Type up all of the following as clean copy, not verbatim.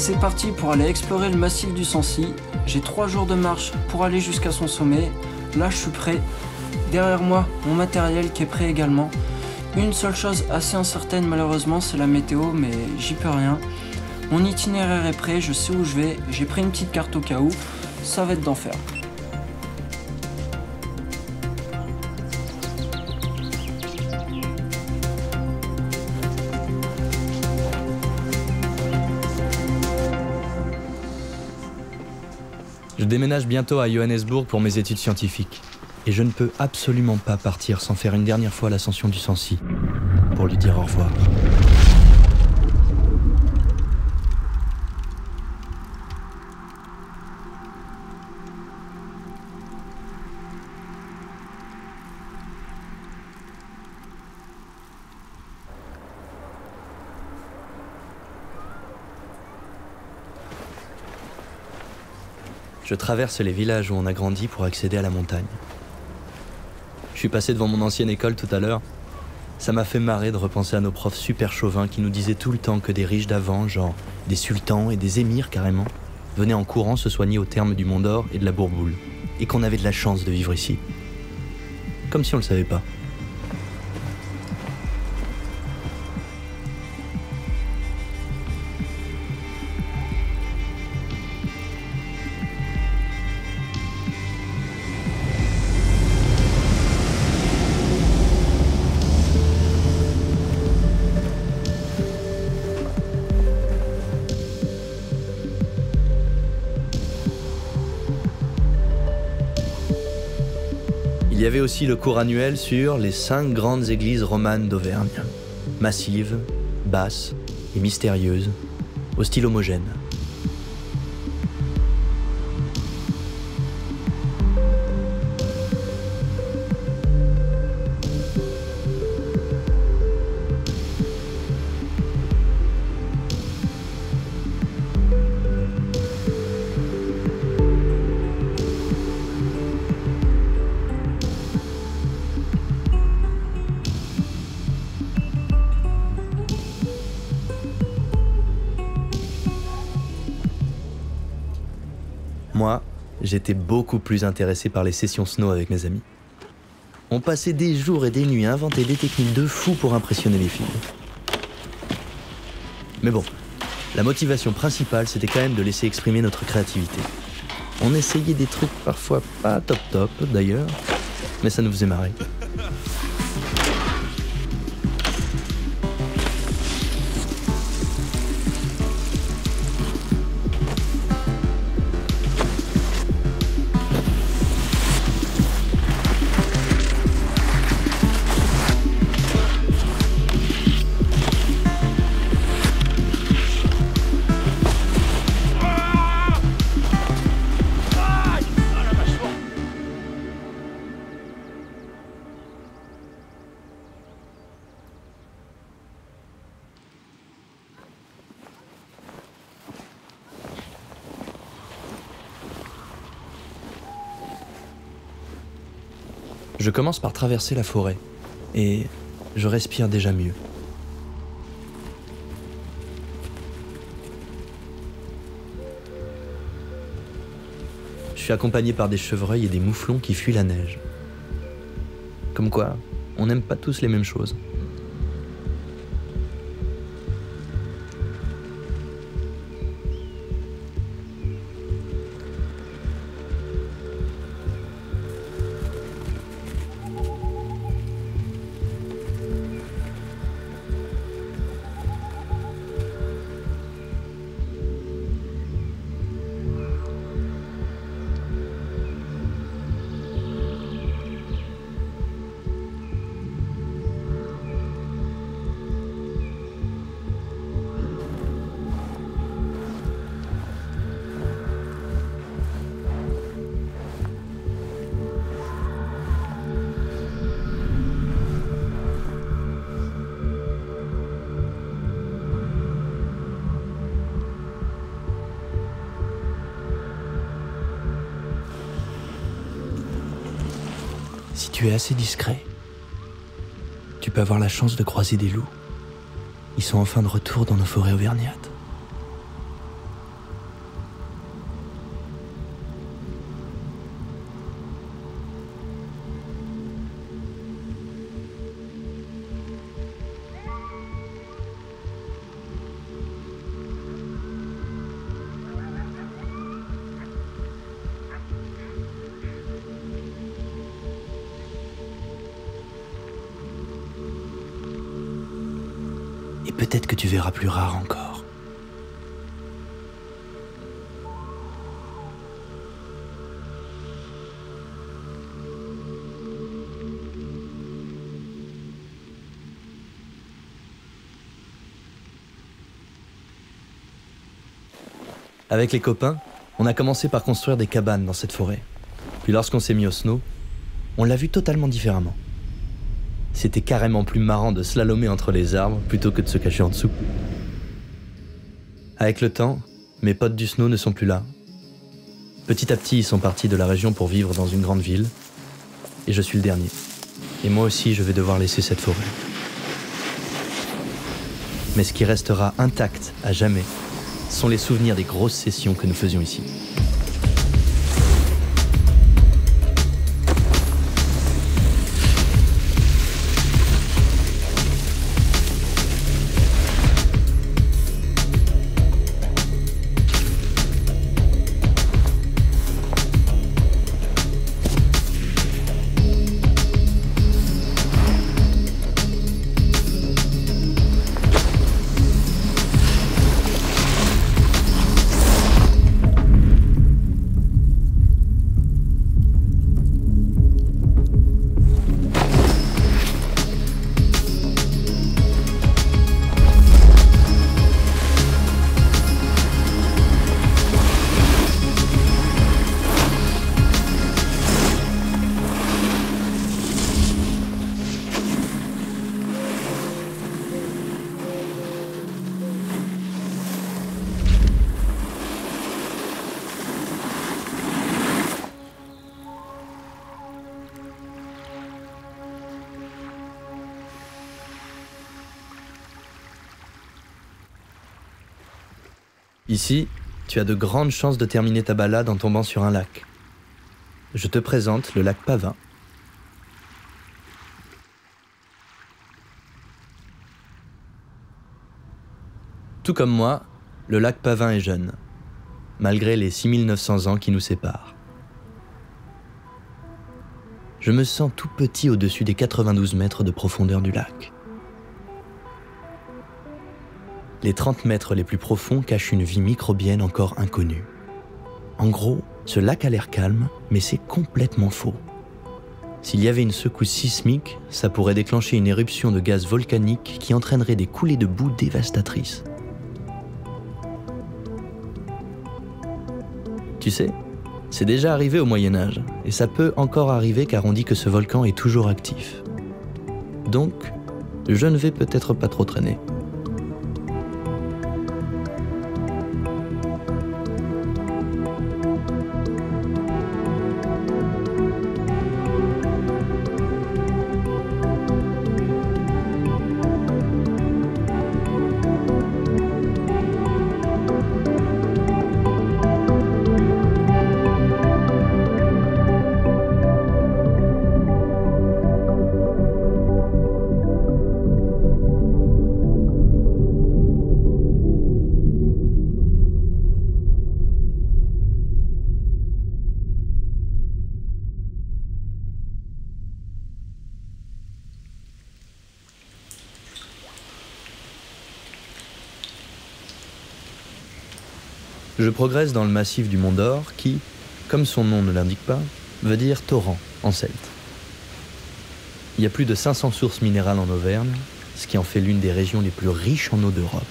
C'est parti pour aller explorer le massif du Sancy. J'ai 3 jours de marche pour aller jusqu'à son sommet. Là je suis prêt. Derrière moi, mon matériel qui est prêt également. Une seule chose assez incertaine malheureusement, c'est la météo, mais j'y peux rien. Mon itinéraire est prêt, je sais où je vais. J'ai pris une petite carte au cas où. Ça va être d'enfer. Je déménage bientôt à Johannesburg pour mes études scientifiques. Et je ne peux absolument pas partir sans faire une dernière fois l'ascension du Sancy, pour lui dire au revoir. Je traverse les villages où on a grandi pour accéder à la montagne. Je suis passé devant mon ancienne école tout à l'heure. Ça m'a fait marrer de repenser à nos profs super chauvins qui nous disaient tout le temps que des riches d'avant, genre des sultans et des émirs carrément, venaient en courant se soigner au terme du Mont d'Or et de la Bourboule, et qu'on avait de la chance de vivre ici. Comme si on le savait pas. Il y avait aussi le cours annuel sur les 5 grandes églises romanes d'Auvergne. Massives, basses et mystérieuses, au style homogène. Moi, j'étais beaucoup plus intéressé par les sessions snow avec mes amis. On passait des jours et des nuits à inventer des techniques de fou pour impressionner les filles. Mais bon, la motivation principale, c'était quand même de laisser exprimer notre créativité. On essayait des trucs parfois pas top d'ailleurs, mais ça nous faisait marrer. Je commence par traverser la forêt et je respire déjà mieux. Je suis accompagné par des chevreuils et des mouflons qui fuient la neige. Comme quoi, on n'aime pas tous les mêmes choses. Si tu es assez discret, tu peux avoir la chance de croiser des loups. Ils sont enfin de retour dans nos forêts auvergnates. Et peut-être que tu verras plus rare encore. Avec les copains, on a commencé par construire des cabanes dans cette forêt. Puis lorsqu'on s'est mis au snow, on l'a vu totalement différemment. C'était carrément plus marrant de slalomer entre les arbres plutôt que de se cacher en dessous. Avec le temps, mes potes du snow ne sont plus là. Petit à petit, ils sont partis de la région pour vivre dans une grande ville. Et je suis le dernier. Et moi aussi, je vais devoir laisser cette forêt. Mais ce qui restera intact à jamais sont les souvenirs des grosses sessions que nous faisions ici. Ici, tu as de grandes chances de terminer ta balade en tombant sur un lac. Je te présente le lac Pavin. Tout comme moi, le lac Pavin est jeune, malgré les 6900 ans qui nous séparent. Je me sens tout petit au-dessus des 92 mètres de profondeur du lac. Les 30 mètres les plus profonds cachent une vie microbienne encore inconnue. En gros, ce lac a l'air calme, mais c'est complètement faux. S'il y avait une secousse sismique, ça pourrait déclencher une éruption de gaz volcanique qui entraînerait des coulées de boue dévastatrices. Tu sais, c'est déjà arrivé au Moyen-Âge, et ça peut encore arriver car on dit que ce volcan est toujours actif. Donc, je ne vais peut-être pas trop traîner. Je progresse dans le massif du Mont d'Or qui, comme son nom ne l'indique pas, veut dire torrent en celte. Il y a plus de 500 sources minérales en Auvergne, ce qui en fait l'une des régions les plus riches en eau d'Europe.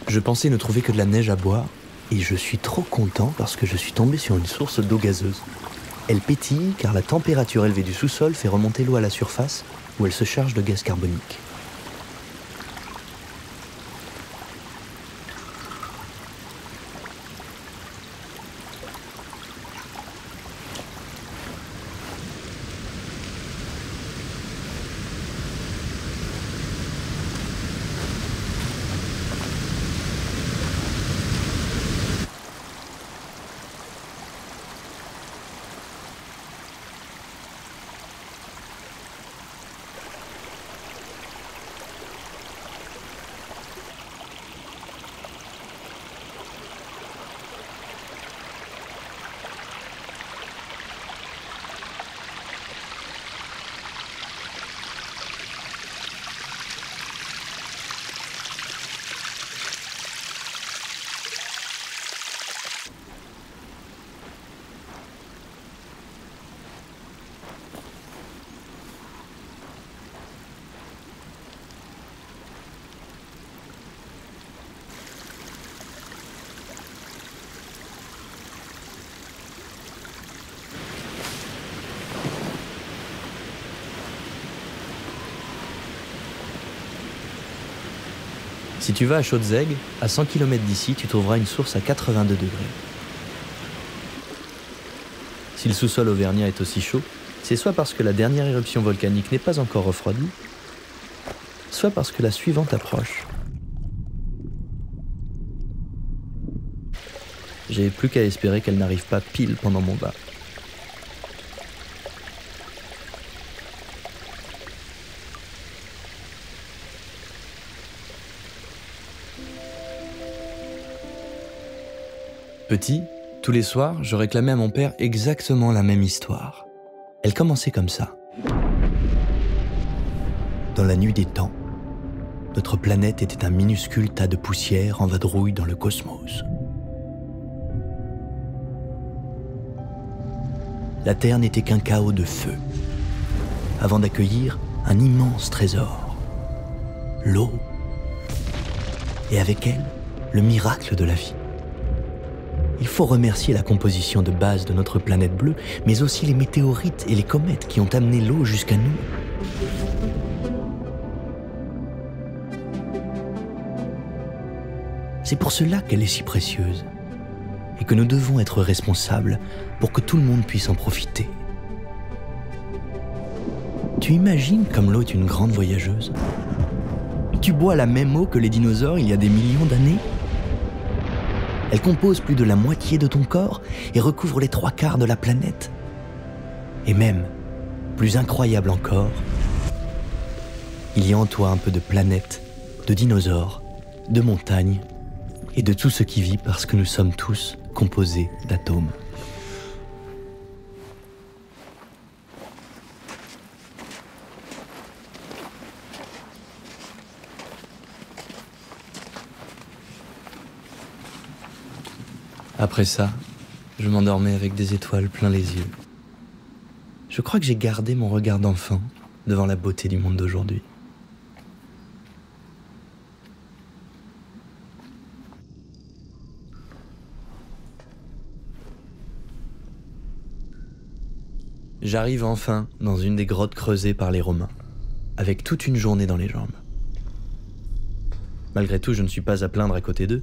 Je pensais ne trouver que de la neige à boire, et je suis trop content parce que je suis tombé sur une source d'eau gazeuse. Elle pétille car la température élevée du sous-sol fait remonter l'eau à la surface, où elle se charge de gaz carbonique. Si tu vas à Chaudzeg, à 100 km d'ici, tu trouveras une source à 82 degrés. Si le sous-sol auvergnat est aussi chaud, c'est soit parce que la dernière éruption volcanique n'est pas encore refroidie, soit parce que la suivante approche. J'ai plus qu'à espérer qu'elle n'arrive pas pile pendant mon bas. Petit, tous les soirs, je réclamais à mon père exactement la même histoire. Elle commençait comme ça. Dans la nuit des temps, notre planète était un minuscule tas de poussière en vadrouille dans le cosmos. La Terre n'était qu'un chaos de feu, avant d'accueillir un immense trésor, l'eau, et avec elle, le miracle de la vie. Il faut remercier la composition de base de notre planète bleue, mais aussi les météorites et les comètes qui ont amené l'eau jusqu'à nous. C'est pour cela qu'elle est si précieuse, et que nous devons être responsables pour que tout le monde puisse en profiter. Tu imagines comme l'eau est une grande voyageuse? Tu bois la même eau que les dinosaures il y a des millions d'années? Elle compose plus de la moitié de ton corps et recouvre les 3/4 de la planète. Et même, plus incroyable encore, il y a en toi un peu de planète, de dinosaures, de montagnes et de tout ce qui vit parce que nous sommes tous composés d'atomes. Après ça, je m'endormais avec des étoiles plein les yeux. Je crois que j'ai gardé mon regard d'enfant devant la beauté du monde d'aujourd'hui. J'arrive enfin dans une des grottes creusées par les Romains, avec toute une journée dans les jambes. Malgré tout, je ne suis pas à plaindre à côté d'eux,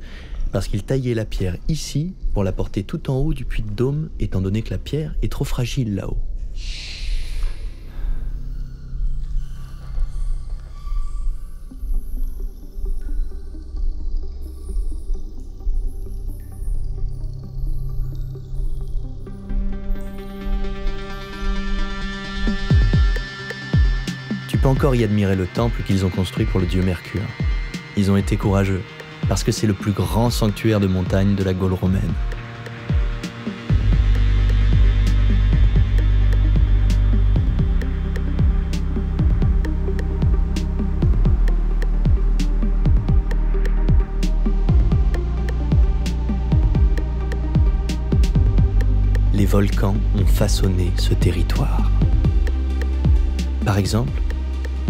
parce qu'ils taillaient la pierre ici pour la porter tout en haut du puits de Dôme, étant donné que la pierre est trop fragile là-haut. Tu peux encore y admirer le temple qu'ils ont construit pour le dieu Mercure. Ils ont été courageux, parce que c'est le plus grand sanctuaire de montagne de la Gaule romaine. Les volcans ont façonné ce territoire. Par exemple,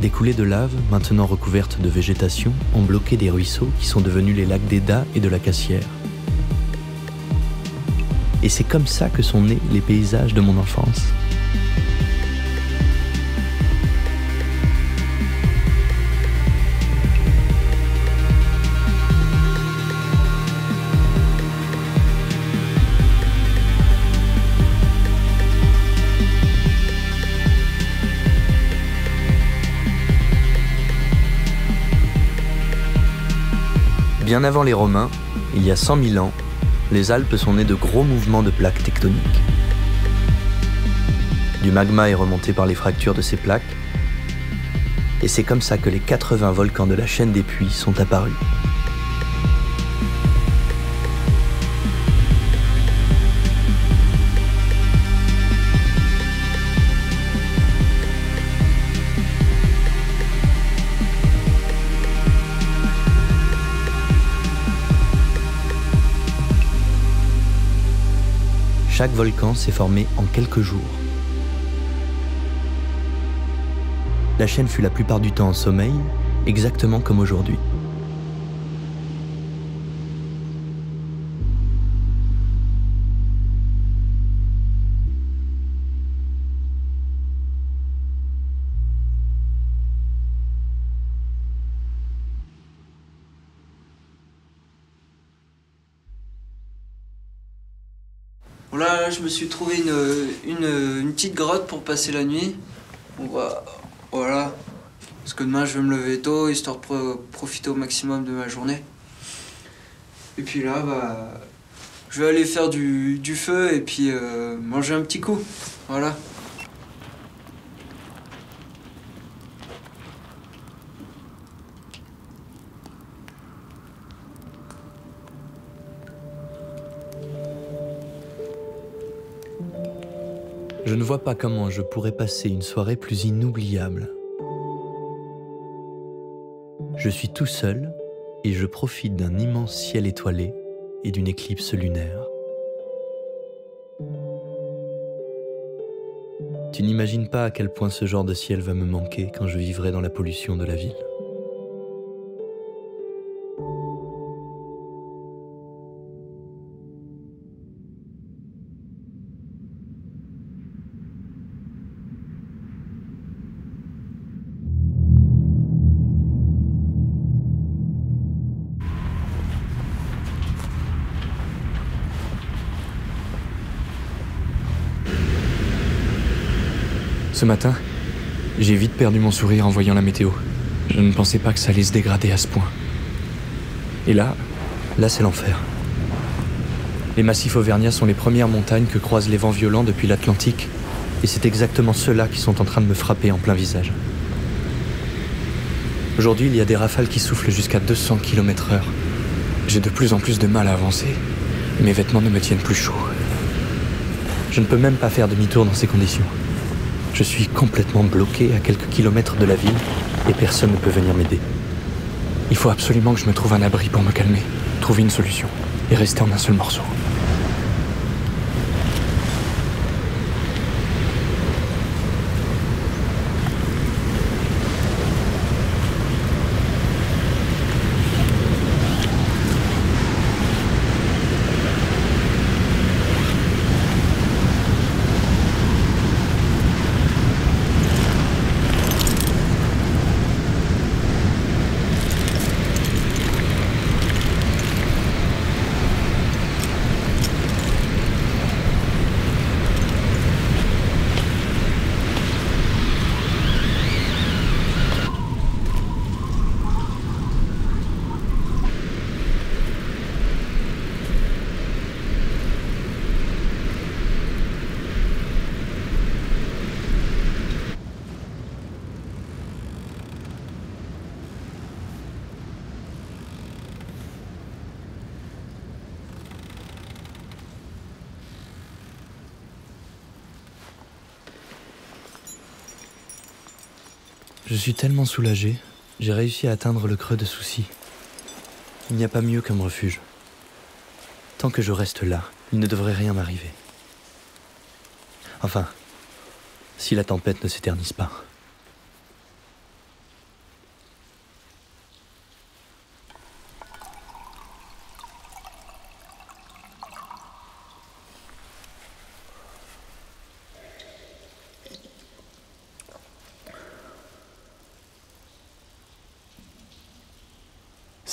Des coulées de lave, maintenant recouvertes de végétation, ont bloqué des ruisseaux qui sont devenus les lacs d'Eda et de la Cassière. Et c'est comme ça que sont nés les paysages de mon enfance. Bien avant les Romains, il y a 100 000 ans, les Alpes sont nées de gros mouvements de plaques tectoniques. Du magma est remonté par les fractures de ces plaques, et c'est comme ça que les 80 volcans de la chaîne des Puys sont apparus. Chaque volcan s'est formé en quelques jours. La chaîne fut la plupart du temps en sommeil, exactement comme aujourd'hui. Voilà, je me suis trouvé une petite grotte pour passer la nuit. Voilà. Parce que demain je vais me lever tôt, histoire de profiter au maximum de ma journée. Et puis là, je vais aller faire du feu et puis manger un petit coup. Voilà. Je ne vois pas comment je pourrais passer une soirée plus inoubliable. Je suis tout seul et je profite d'un immense ciel étoilé et d'une éclipse lunaire. Tu n'imagines pas à quel point ce genre de ciel va me manquer quand je vivrai dans la pollution de la ville. Ce matin, j'ai vite perdu mon sourire en voyant la météo. Je ne pensais pas que ça allait se dégrader à ce point. Et là c'est l'enfer. Les massifs auvergnats sont les premières montagnes que croisent les vents violents depuis l'Atlantique. Et c'est exactement ceux-là qui sont en train de me frapper en plein visage. Aujourd'hui, il y a des rafales qui soufflent jusqu'à 200 km/h. J'ai de plus en plus de mal à avancer. Mes vêtements ne me tiennent plus chaud. Je ne peux même pas faire demi-tour dans ces conditions. Je suis complètement bloqué à quelques kilomètres de la ville et personne ne peut venir m'aider. Il faut absolument que je me trouve un abri pour me calmer, trouver une solution et rester en un seul morceau. Je suis tellement soulagé, j'ai réussi à atteindre le creux de Soucy. Il n'y a pas mieux qu'un refuge. Tant que je reste là, il ne devrait rien m'arriver. Enfin, si la tempête ne s'éternise pas.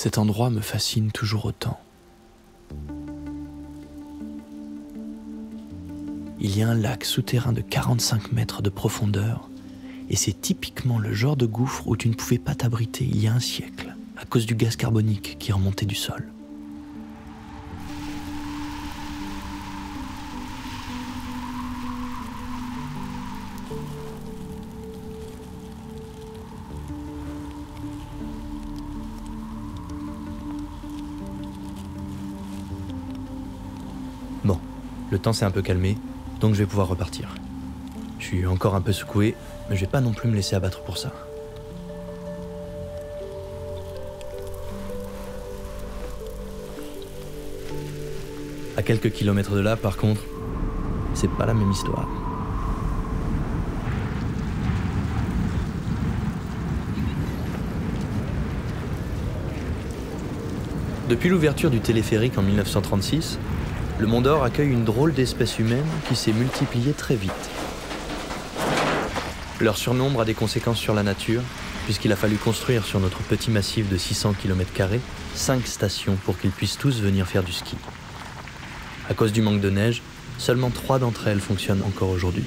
Cet endroit me fascine toujours autant. Il y a un lac souterrain de 45 mètres de profondeur et c'est typiquement le genre de gouffre où tu ne pouvais pas t'abriter il y a un siècle à cause du gaz carbonique qui remontait du sol. Bon, le temps s'est un peu calmé, donc je vais pouvoir repartir. Je suis encore un peu secoué, mais je vais pas non plus me laisser abattre pour ça. À quelques kilomètres de là, par contre, c'est pas la même histoire. Depuis l'ouverture du téléphérique en 1936, le Mont d'Or accueille une drôle d'espèce humaine qui s'est multipliée très vite. Leur surnombre a des conséquences sur la nature, puisqu'il a fallu construire sur notre petit massif de 600 km², 5 stations pour qu'ils puissent tous venir faire du ski. À cause du manque de neige, seulement 3 d'entre elles fonctionnent encore aujourd'hui.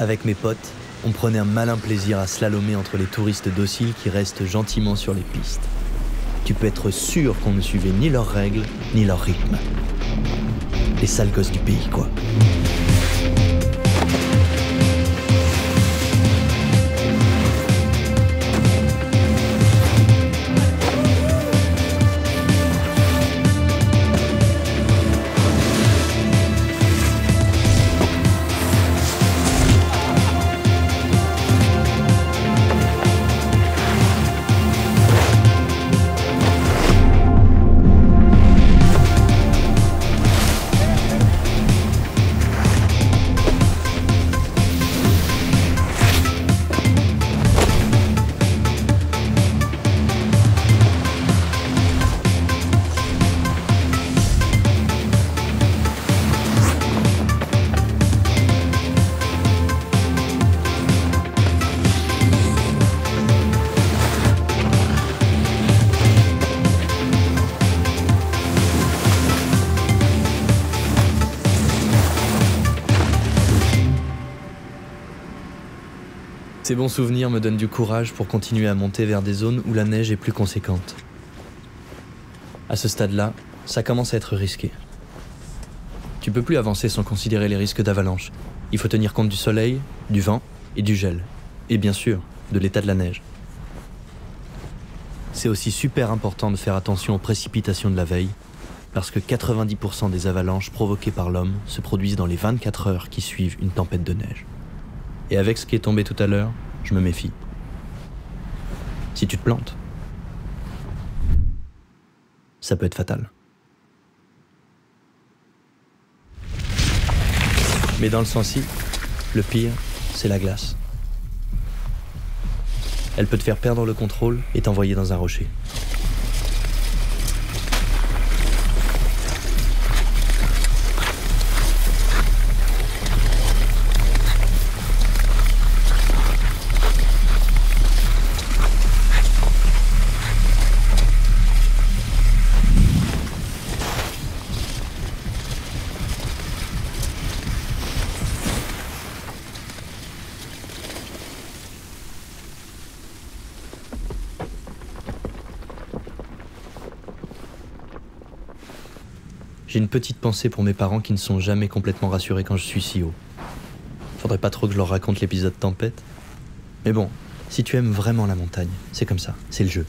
Avec mes potes, on prenait un malin plaisir à slalomer entre les touristes dociles qui restent gentiment sur les pistes. Tu peux être sûr qu'on ne suivait ni leurs règles, ni leur rythme. Les sales gosses du pays, quoi. Ces bons souvenirs me donnent du courage pour continuer à monter vers des zones où la neige est plus conséquente. À ce stade-là, ça commence à être risqué. Tu peux plus avancer sans considérer les risques d'avalanche. Il faut tenir compte du soleil, du vent et du gel. Et bien sûr, de l'état de la neige. C'est aussi super important de faire attention aux précipitations de la veille, parce que 90% des avalanches provoquées par l'homme se produisent dans les 24 heures qui suivent une tempête de neige. Et avec ce qui est tombé tout à l'heure, je me méfie. Si tu te plantes, ça peut être fatal. Mais dans le Sancy, le pire, c'est la glace. Elle peut te faire perdre le contrôle et t'envoyer dans un rocher. J'ai une petite pensée pour mes parents qui ne sont jamais complètement rassurés quand je suis si haut. Faudrait pas trop que je leur raconte l'épisode tempête. Mais bon, si tu aimes vraiment la montagne, c'est comme ça, c'est le jeu.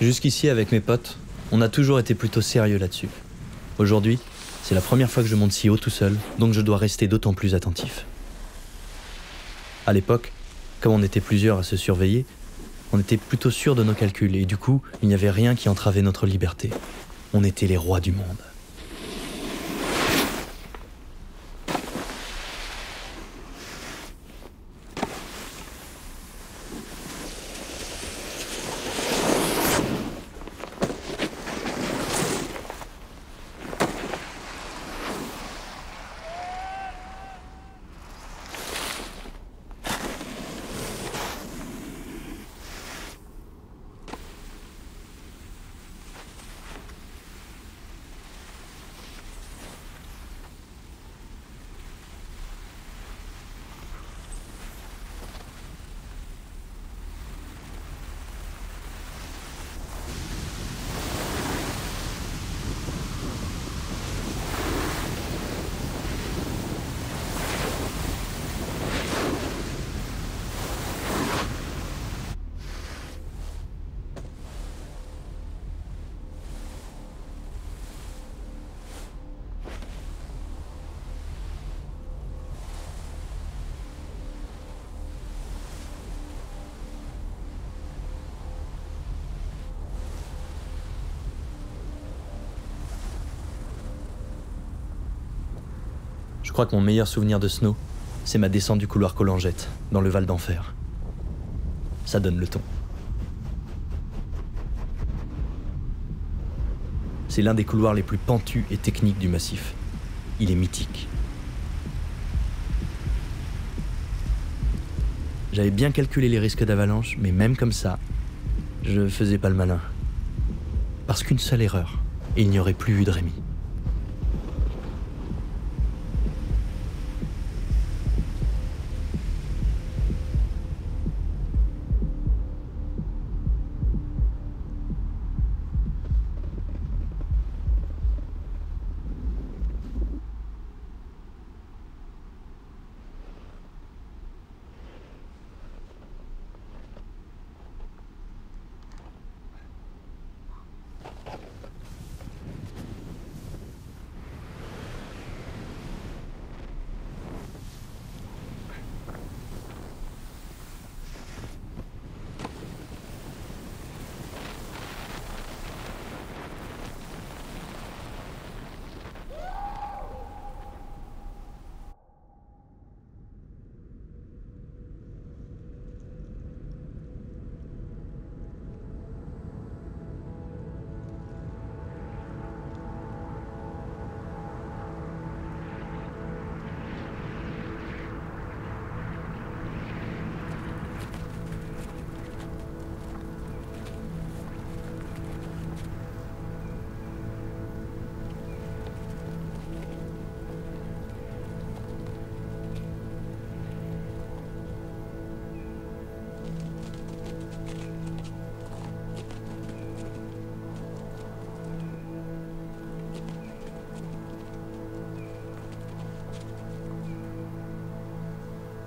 Jusqu'ici, avec mes potes, on a toujours été plutôt sérieux là-dessus. Aujourd'hui, c'est la première fois que je monte si haut tout seul, donc je dois rester d'autant plus attentif. À l'époque, comme on était plusieurs à se surveiller, on était plutôt sûrs de nos calculs et du coup, il n'y avait rien qui entravait notre liberté. On était les rois du monde. Je crois que mon meilleur souvenir de snow, c'est ma descente du couloir Colangette, dans le Val d'Enfer. Ça donne le ton. C'est l'un des couloirs les plus pentus et techniques du massif. Il est mythique. J'avais bien calculé les risques d'avalanche, mais même comme ça, je faisais pas le malin. Parce qu'une seule erreur, et il n'y aurait plus eu de Rémi.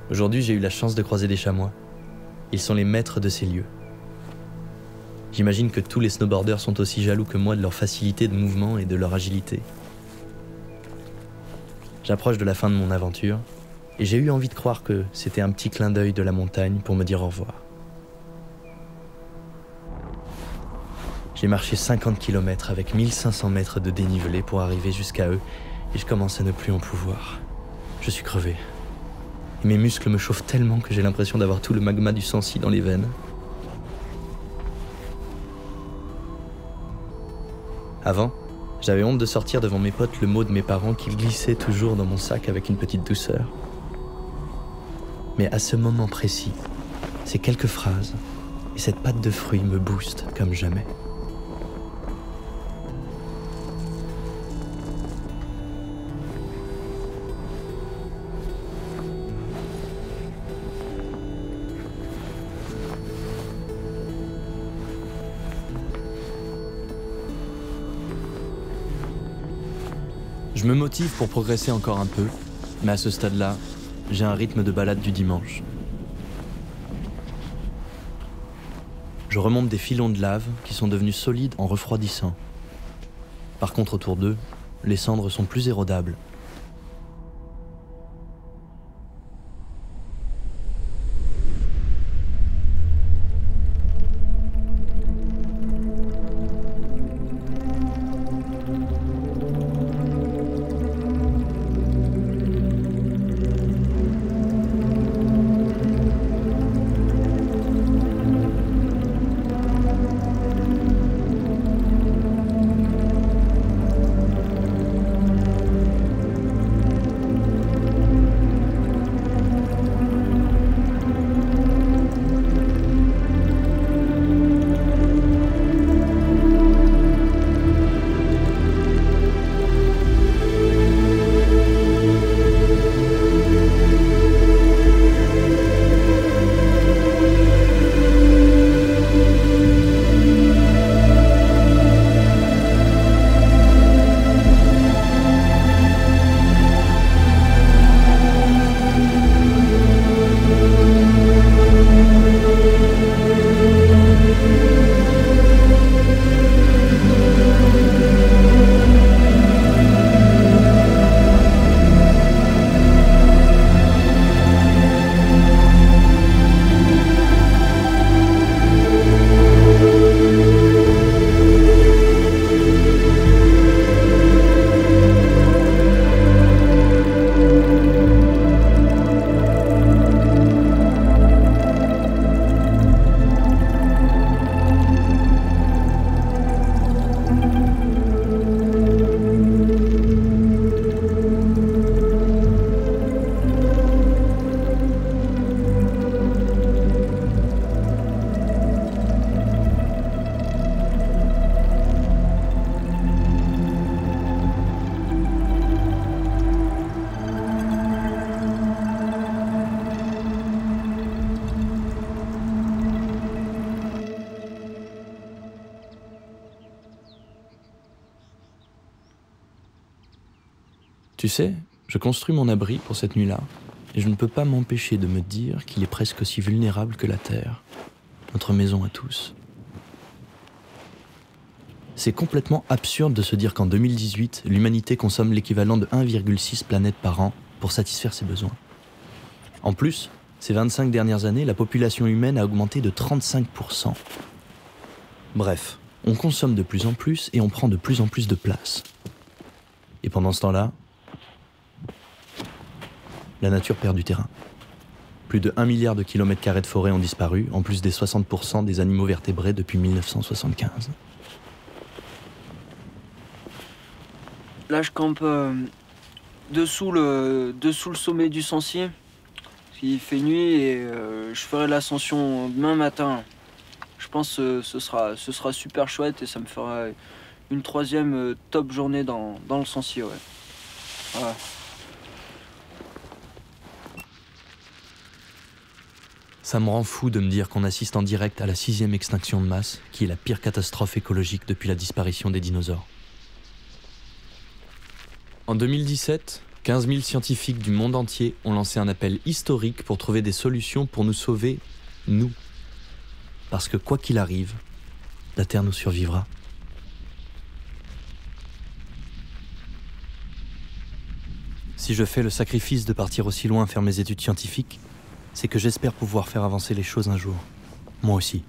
Aujourd'hui, j'ai eu la chance de croiser des chamois. Ils sont les maîtres de ces lieux. J'imagine que tous les snowboarders sont aussi jaloux que moi de leur facilité de mouvement et de leur agilité. J'approche de la fin de mon aventure et j'ai eu envie de croire que c'était un petit clin d'œil de la montagne pour me dire au revoir. J'ai marché 50 km avec 1500 mètres de dénivelé pour arriver jusqu'à eux et je commence à ne plus en pouvoir. Je suis crevé. Et mes muscles me chauffent tellement que j'ai l'impression d'avoir tout le magma du Sancy dans les veines. Avant, j'avais honte de sortir devant mes potes le mot de mes parents qui glissait toujours dans mon sac avec une petite douceur. Mais à ce moment précis, ces quelques phrases et cette pâte de fruits me boostent comme jamais. Je me motive pour progresser encore un peu, mais à ce stade-là, j'ai un rythme de balade du dimanche. Je remonte des filons de lave qui sont devenus solides en refroidissant. Par contre, autour d'eux, les cendres sont plus érodables. Tu sais, je construis mon abri pour cette nuit-là, et je ne peux pas m'empêcher de me dire qu'il est presque aussi vulnérable que la Terre, notre maison à tous. C'est complètement absurde de se dire qu'en 2018, l'humanité consomme l'équivalent de 1,6 planètes par an pour satisfaire ses besoins. En plus, ces 25 dernières années, la population humaine a augmenté de 35%. Bref, on consomme de plus en plus et on prend de plus en plus de place. Et pendant ce temps-là, la nature perd du terrain. Plus de 1 milliard de kilomètres carrés de forêt ont disparu, en plus des 60% des animaux vertébrés depuis 1975. Là, je campe dessous le sommet du Sancy. Il fait nuit et je ferai l'ascension demain matin. Je pense que ce sera super chouette et ça me fera une troisième top journée dans le Sancy, ouais. Voilà. Ça me rend fou de me dire qu'on assiste en direct à la 6e extinction de masse, qui est la pire catastrophe écologique depuis la disparition des dinosaures. En 2017, 15 000 scientifiques du monde entier ont lancé un appel historique pour trouver des solutions pour nous sauver, nous. Parce que quoi qu'il arrive, la Terre nous survivra. Si je fais le sacrifice de partir aussi loin faire mes études scientifiques, c'est que j'espère pouvoir faire avancer les choses un jour. Moi aussi.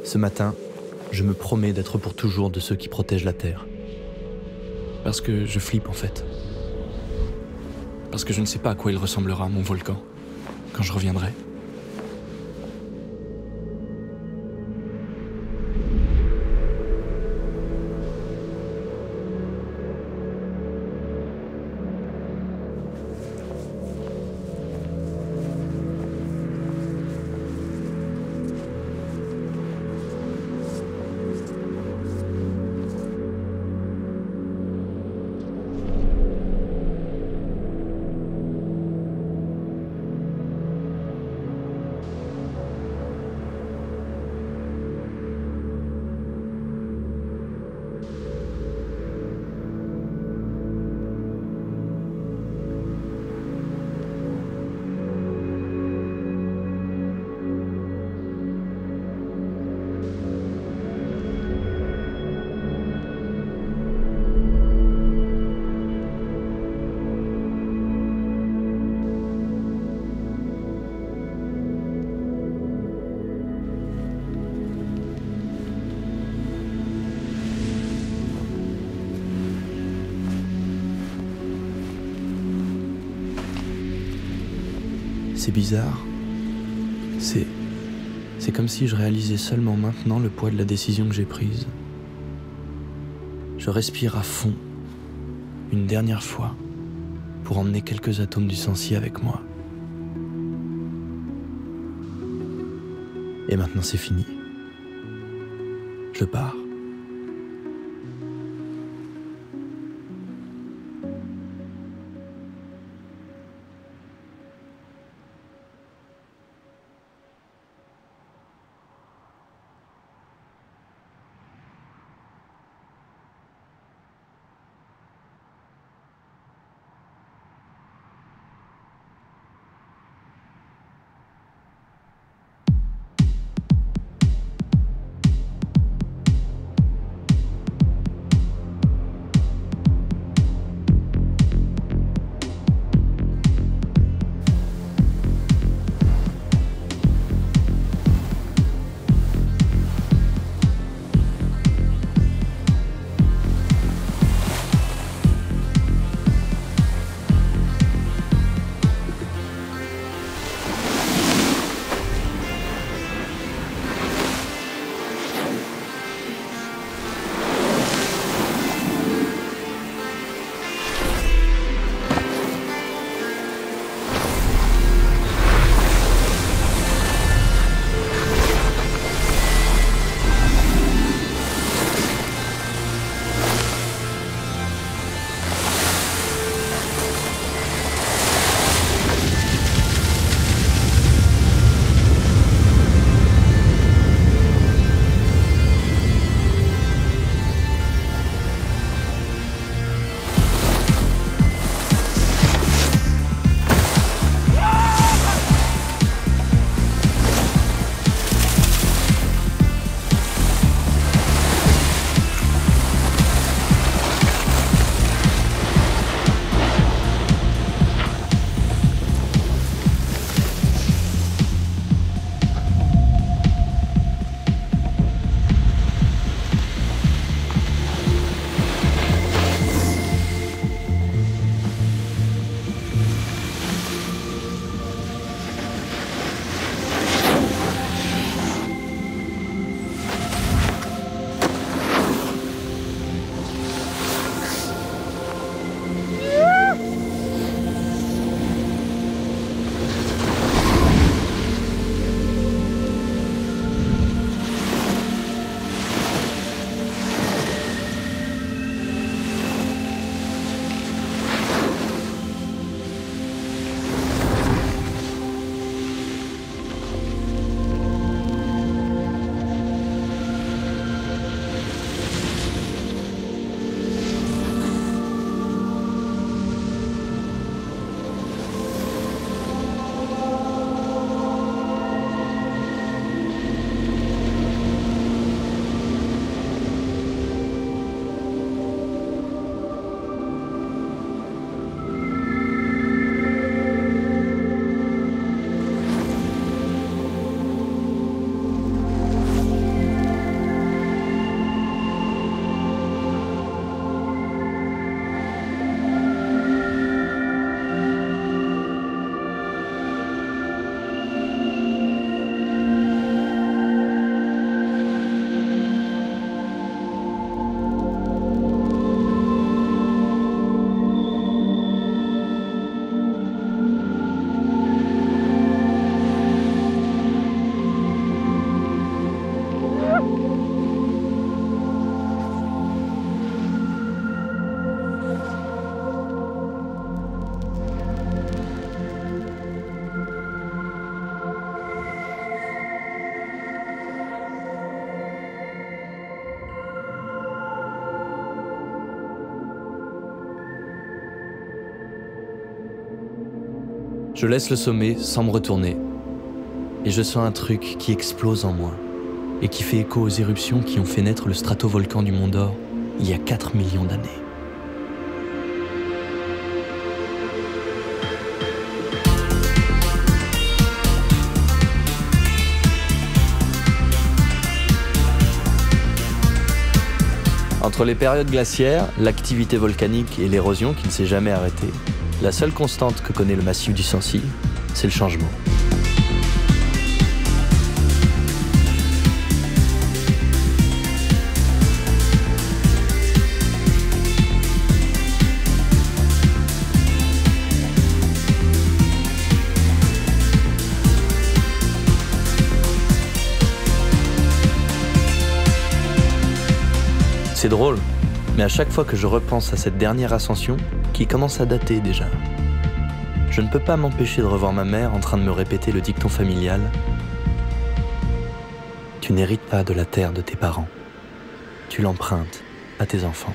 Ce matin, je me promets d'être pour toujours de ceux qui protègent la Terre. Parce que je flippe en fait. Parce que je ne sais pas à quoi il ressemblera, mon volcan, quand je reviendrai. C'est bizarre. C'est comme si je réalisais seulement maintenant le poids de la décision que j'ai prise. Je respire à fond, une dernière fois, pour emmener quelques atomes du Sancy avec moi. Et maintenant c'est fini. Je pars. Je laisse le sommet sans me retourner, et je sens un truc qui explose en moi, et qui fait écho aux éruptions qui ont fait naître le stratovolcan du Mont d'Or il y a 4 millions d'années. Entre les périodes glaciaires, l'activité volcanique et l'érosion qui ne s'est jamais arrêtée, la seule constante que connaît le massif du Sancy, c'est le changement. C'est drôle, mais à chaque fois que je repense à cette dernière ascension, qui commence à dater déjà, je ne peux pas m'empêcher de revoir ma mère en train de me répéter le dicton familial « Tu n'hérites pas de la terre de tes parents, tu l'empruntes à tes enfants ».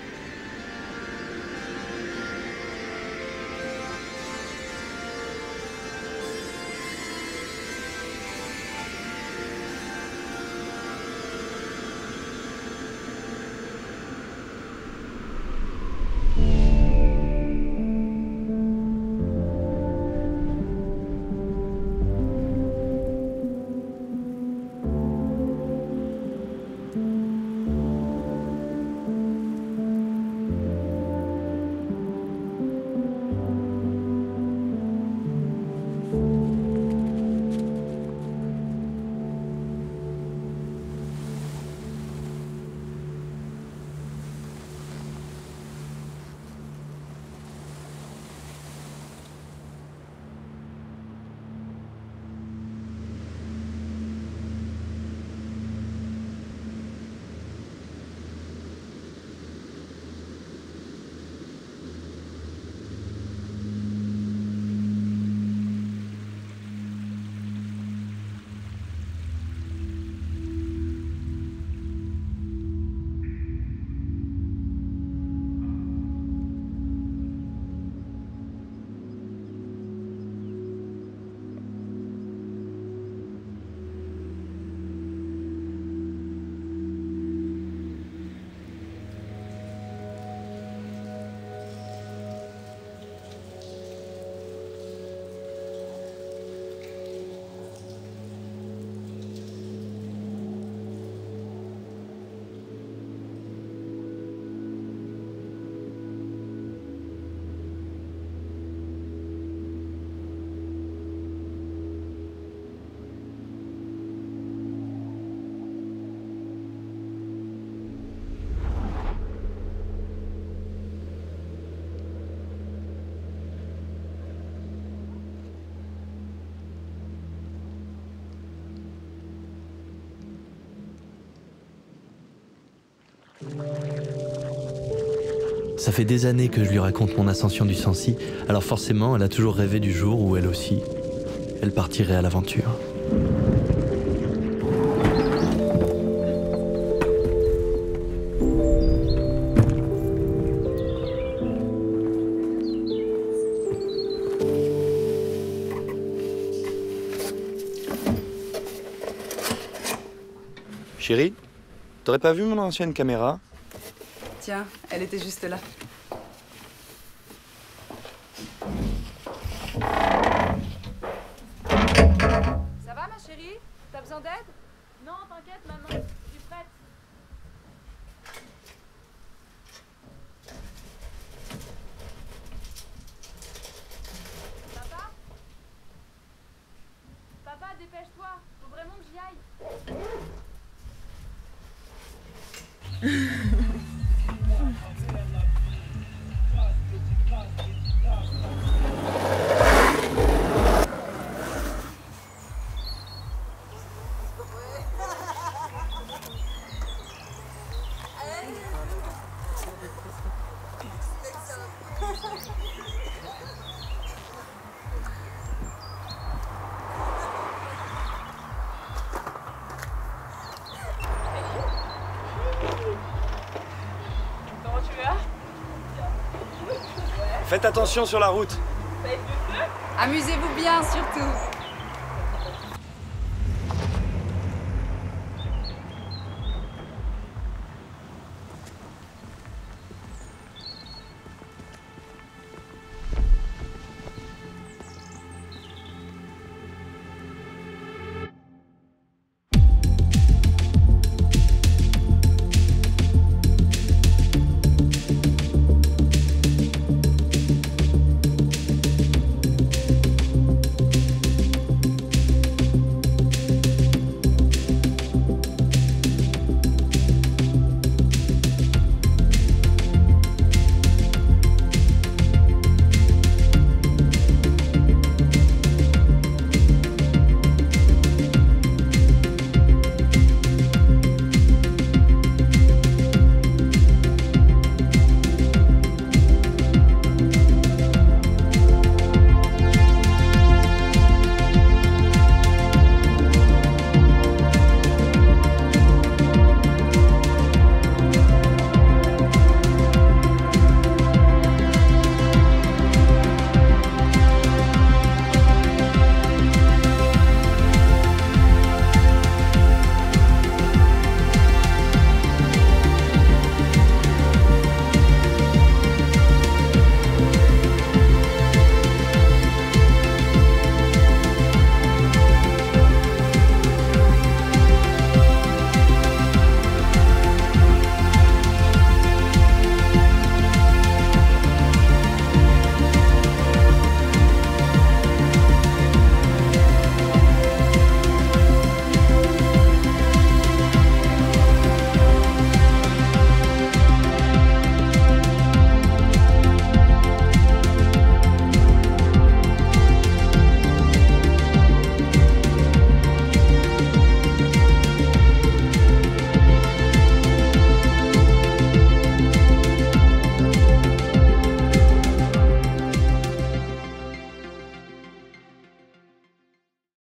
Ça fait des années que je lui raconte mon ascension du Sancy, alors forcément, elle a toujours rêvé du jour où elle aussi, elle partirait à l'aventure. Chérie, t'aurais pas vu mon ancienne caméra ? Tiens, elle était juste là. Ça va, ma chérie? T'as besoin d'aide? Non, t'inquiète, maman, je suis prête. Papa? Papa, dépêche-toi, faut vraiment que j'y aille. Faites attention sur la route. Amusez-vous bien, surtout.